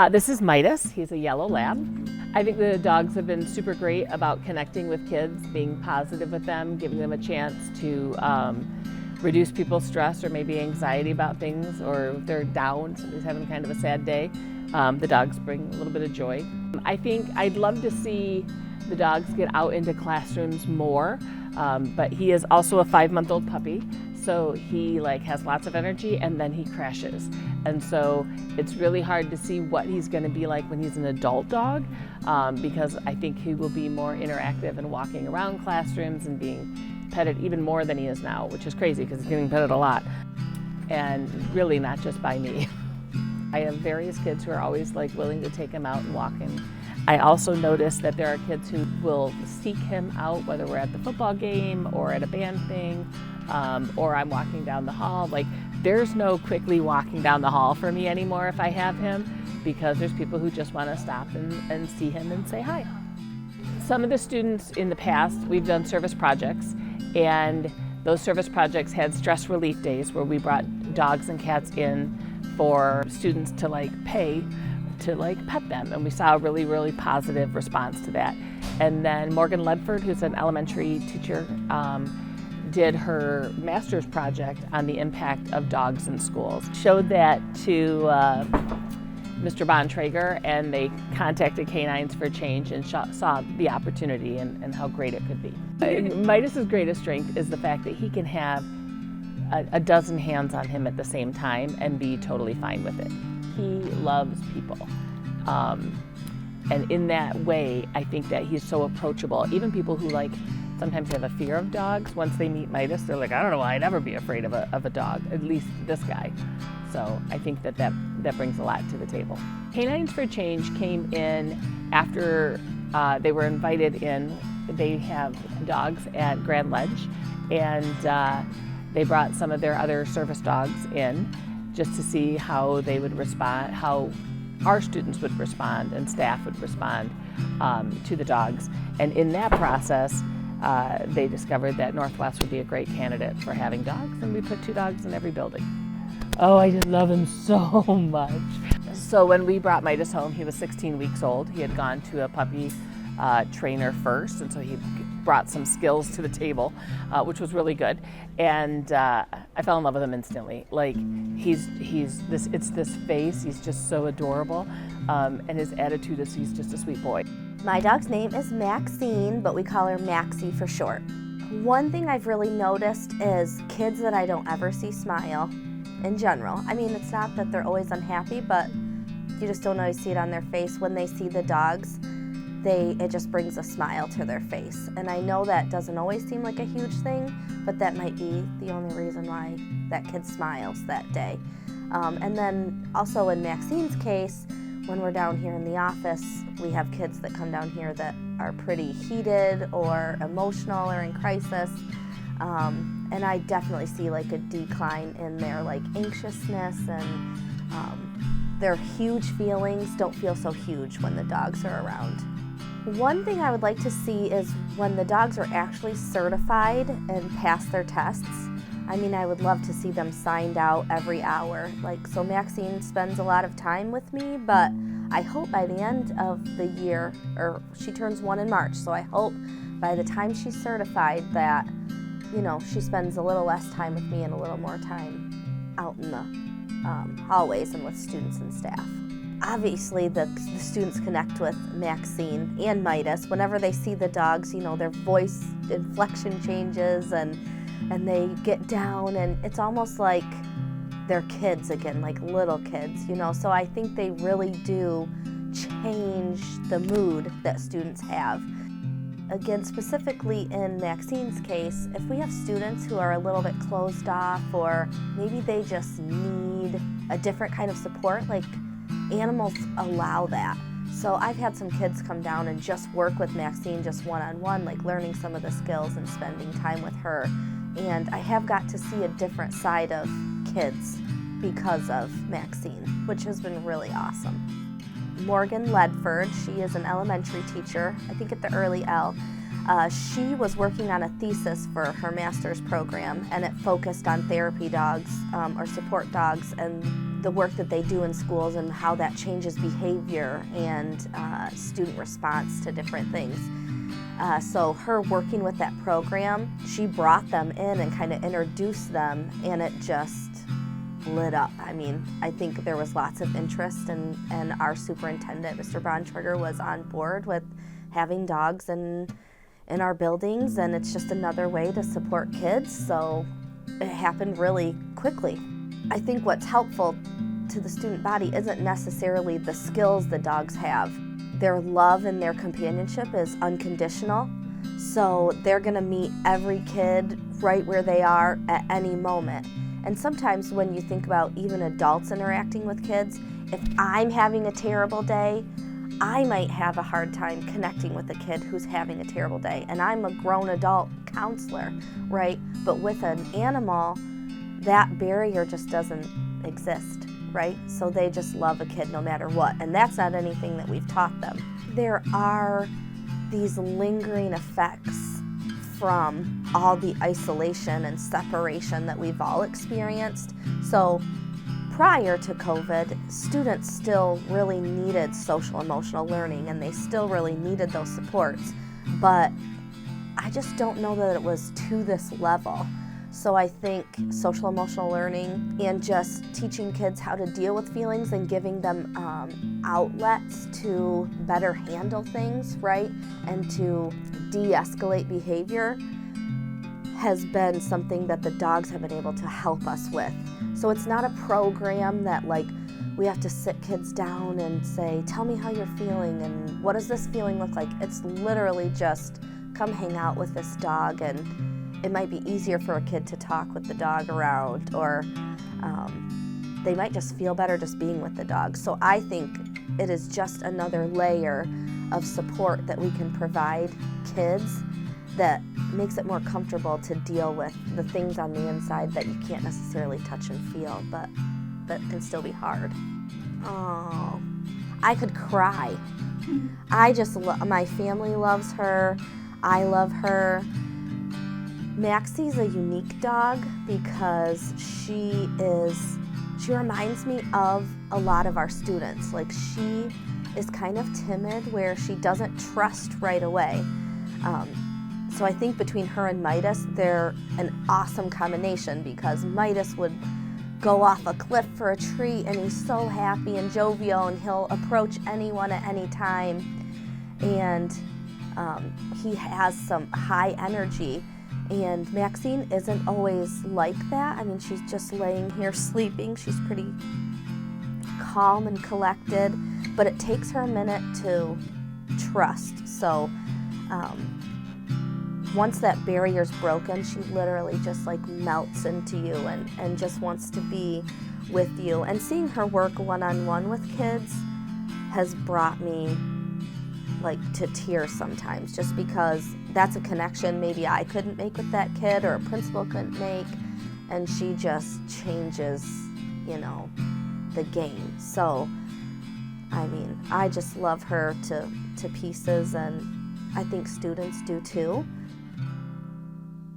This is Midas. He's a yellow lab. I think the dogs have been super great about connecting with kids, being positive with them, giving them a chance to reduce people's stress or maybe anxiety about things, or if they're down, somebody's having kind of a sad day, the dogs bring a little bit of joy. I think I'd love to see the dogs get out into classrooms more, but he is also a 5-month-old puppy. So he has lots of energy and then he crashes. And so it's really hard to see what he's going to be like when he's an adult dog, because I think he will be more interactive and walking around classrooms and being petted even more than he is now, which is crazy because he's getting petted a lot. And really not just by me. I have various kids who are always willing to take him out and walk him. I also notice that there are kids who will seek him out, whether we're at the football game or at a band thing, or I'm walking down the hall. There's no quickly walking down the hall for me anymore if I have him, because there's people who just want to stop and see him and say hi. Some of the students in the past, we've done service projects, and those service projects had stress relief days where we brought dogs and cats in for students to pay to pet them, and we saw a really, really positive response to that. And then Morgan Ledford, who's an elementary teacher, did her master's project on the impact of dogs in schools. Showed that to Mr. Bontrager, and they contacted Canines for Change and saw the opportunity and how great it could be. Midas's greatest strength is the fact that he can have a dozen hands on him at the same time and be totally fine with it. He loves people. And in that way, I think that he's so approachable. Even people who sometimes have a fear of dogs, once they meet Midas, they're like, I don't know why I'd ever be afraid of a dog, at least this guy. So I think that brings a lot to the table. Canines for Change came in after they were invited in. They have dogs at Grand Ledge, and they brought some of their other service dogs in just to see how they would respond, how our students would respond and staff would respond to the dogs. And in that process, they discovered that Northwest would be a great candidate for having dogs, and we put 2 dogs in every building. Oh, I just love him so much. So when we brought Midas home, he was 16 weeks old. He had gone to a puppy trainer first, and so he brought some skills to the table, which was really good. And I fell in love with him instantly. It's this face, he's just so adorable, and his attitude is he's just a sweet boy. My dog's name is Maxine, but we call her Maxie for short. One thing I've really noticed is kids that I don't ever see smile in general. I mean, it's not that they're always unhappy, but you just don't always see it on their face. When they see the dogs, it just brings a smile to their face. And I know that doesn't always seem like a huge thing, but that might be the only reason why that kid smiles that day. And then also in Maxine's case, when we're down here in the office, we have kids that come down here that are pretty heated or emotional or in crisis. And I definitely see a decline in their anxiousness, and their huge feelings don't feel so huge when the dogs are around. One thing I would like to see is when the dogs are actually certified and pass their tests. I mean, I would love to see them signed out every hour. So Maxine spends a lot of time with me, but I hope by the end of the year, or she turns 1 in March, so I hope by the time she's certified that, she spends a little less time with me and a little more time out in the hallways and with students and staff. Obviously, the students connect with Maxine and Midas. Whenever they see the dogs, their voice inflection changes and they get down, and it's almost like they're kids again, like little kids, So I think they really do change the mood that students have. Again, specifically in Maxine's case, if we have students who are a little bit closed off, or maybe they just need a different kind of support, animals allow that. So I've had some kids come down and just work with Maxine just one-on-one, learning some of the skills and spending time with her. And I have got to see a different side of kids because of Maxine, which has been really awesome. Morgan Ledford, she is an elementary teacher, I think at the early L. She was working on a thesis for her master's program, and it focused on therapy dogs or support dogs, and the work that they do in schools and how that changes behavior and student response to different things. So her working with that program, she brought them in and kind of introduced them, and it just lit up. I mean, I think there was lots of interest, and our superintendent, Mr. Bontrager, was on board with having dogs in our buildings, and it's just another way to support kids, so it happened really quickly. I think what's helpful to the student body isn't necessarily the skills the dogs have. Their love and their companionship is unconditional, so they're gonna meet every kid right where they are at any moment. And sometimes when you think about even adults interacting with kids, if I'm having a terrible day, I might have a hard time connecting with a kid who's having a terrible day. And I'm a grown adult counselor, right? But with an animal, that barrier just doesn't exist, right? So they just love a kid no matter what. And that's not anything that we've taught them. There are these lingering effects from all the isolation and separation that we've all experienced. So prior to COVID, students still really needed social emotional learning, and they still really needed those supports. But I just don't know that it was to this level. So I think social emotional learning and just teaching kids how to deal with feelings and giving them outlets to better handle things, right? And to de-escalate behavior has been something that the dogs have been able to help us with. So it's not a program that like we have to sit kids down and say, tell me how you're feeling and what does this feeling look like? It's literally just come hang out with this dog, and it might be easier for a kid to talk with the dog around, or they might just feel better just being with the dog. So I think it is just another layer of support that we can provide kids that makes it more comfortable to deal with the things on the inside that you can't necessarily touch and feel, but can still be hard. Oh, I could cry. I just my family loves her. I love her. Maxie's a unique dog because she reminds me of a lot of our students. Like, she is kind of timid where she doesn't trust right away. So I think between her and Midas, they're an awesome combination, because Midas would go off a cliff for a treat and he's so happy and jovial and he'll approach anyone at any time. And he has some high energy. And Maxine isn't always like that. I mean, she's just laying here sleeping. She's pretty calm and collected, but it takes her a minute to trust. So once that barrier's broken, she literally just like melts into you and just wants to be with you. And seeing her work one-on-one with kids has brought me like to tears sometimes, just because that's a connection maybe I couldn't make with that kid or a principal couldn't make, and she just changes, you know, the game. So, I mean, I just love her to pieces, and I think students do too.